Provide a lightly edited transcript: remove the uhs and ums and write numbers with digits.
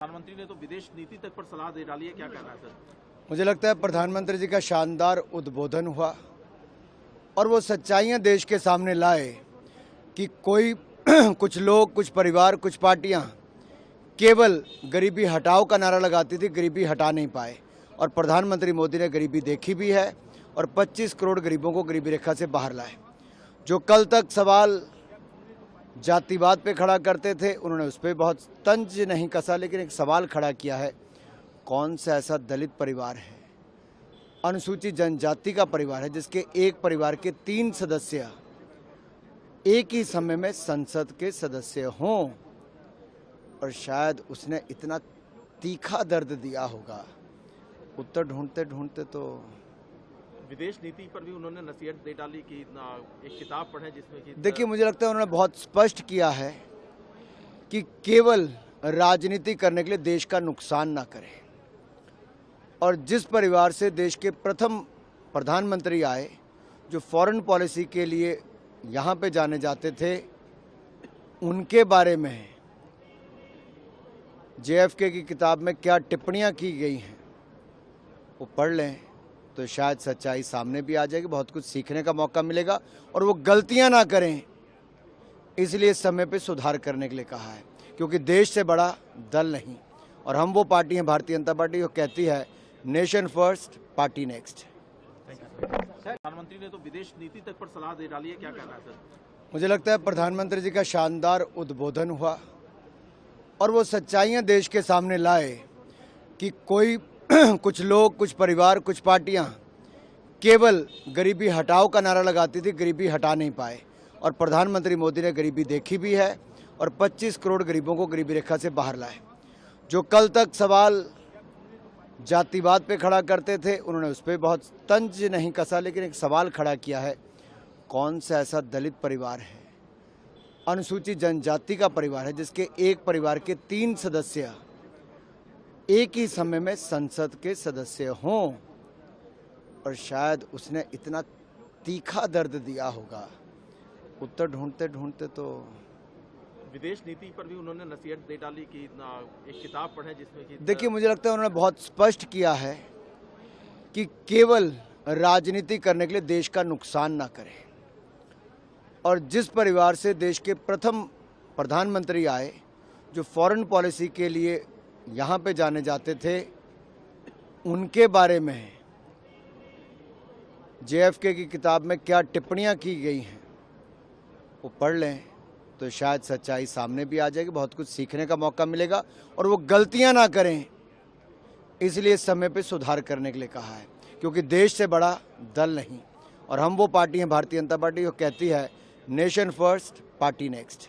प्रधानमंत्री ने तो विदेश नीति तक पर सलाह दे डाली है, क्या कहना है सर? मुझे लगता है प्रधानमंत्री जी का शानदार उद्बोधन हुआ और वो सच्चाइयां देश के सामने लाए कि कोई कुछ लोग, कुछ परिवार, कुछ पार्टियां केवल गरीबी हटाओ का नारा लगाती थी, गरीबी हटा नहीं पाए। और प्रधानमंत्री मोदी ने गरीबी देखी भी है और 25 करोड़ गरीबों को गरीबी रेखा से बाहर लाए। जो कल तक सवाल जातिवाद पे खड़ा करते थे, उन्होंने उस पर बहुत तंज नहीं कसा, लेकिन एक सवाल खड़ा किया है, कौन सा ऐसा दलित परिवार है, अनुसूचित जनजाति का परिवार है, जिसके एक परिवार के 3 सदस्य एक ही समय में संसद के सदस्य हों। और शायद उसने इतना तीखा दर्द दिया होगा। उत्तर ढूंढते ढूंढते तो विदेश नीति पर भी उन्होंने नसीहत दे डाली कि एक किताब पढ़ें जिसमें कि देखिए, मुझे लगता है उन्होंने बहुत स्पष्ट किया है कि केवल राजनीति करने के लिए देश का नुकसान ना करें। और जिस परिवार से देश के प्रथम प्रधानमंत्री आए, जो फॉरेन पॉलिसी के लिए यहाँ पे जाने जाते थे, उनके बारे में JFK की किताब में क्या टिप्पणियाँ की गई हैं, वो पढ़ लें तो शायद सच्चाई सामने भी आ जाएगी, बहुत कुछ सीखने का मौका मिलेगा और वो गलतियां ना करें। इसलिए समय पे सुधार करने के लिए कहा है, क्योंकि देश से बड़ा दल नहीं। और हम वो पार्टी हैं, भारतीय जनता पार्टी, जो कहती है नेशन फर्स्ट, पार्टी नेक्स्ट। प्रधानमंत्री ने तो विदेश नीति तक पर सलाह दे डाली है, क्या कहना है सर? मुझे लगता है प्रधानमंत्री जी का शानदार उद्बोधन हुआ और वो सच्चाइयाँ देश के सामने लाए कि कोई कुछ लोग, कुछ परिवार, कुछ पार्टियां केवल गरीबी हटाओ का नारा लगाती थी, गरीबी हटा नहीं पाए। और प्रधानमंत्री मोदी ने गरीबी देखी भी है और 25 करोड़ गरीबों को गरीबी रेखा से बाहर लाए। जो कल तक सवाल जातिवाद पे खड़ा करते थे, उन्होंने उस पर बहुत तंज नहीं कसा, लेकिन एक सवाल खड़ा किया है, कौन सा ऐसा दलित परिवार है, अनुसूचित जनजाति का परिवार है, जिसके एक परिवार के 3 सदस्य एक ही समय में संसद के सदस्य हों। और शायद उसने इतना तीखा दर्द दिया होगा। उत्तर ढूंढते ढूंढते तो विदेश नीति पर भी उन्होंने नसीहत दे डाली कि एक किताब पढ़ें जिसमें कि देखिए, मुझे लगता है उन्होंने बहुत स्पष्ट किया है कि केवल राजनीति करने के लिए देश का नुकसान ना करें। और जिस परिवार से देश के प्रथम प्रधानमंत्री आए, जो फॉरेन पॉलिसी के लिए यहाँ पे जाने जाते थे, उनके बारे में JFK की किताब में क्या टिप्पणियाँ की गई हैं, वो पढ़ लें तो शायद सच्चाई सामने भी आ जाएगी, बहुत कुछ सीखने का मौका मिलेगा और वो गलतियां ना करें। इसलिए समय पे सुधार करने के लिए कहा है, क्योंकि देश से बड़ा दल नहीं। और हम वो पार्टी हैं, भारतीय जनता पार्टी, जो कहती है नेशन फर्स्ट, पार्टी नेक्स्ट।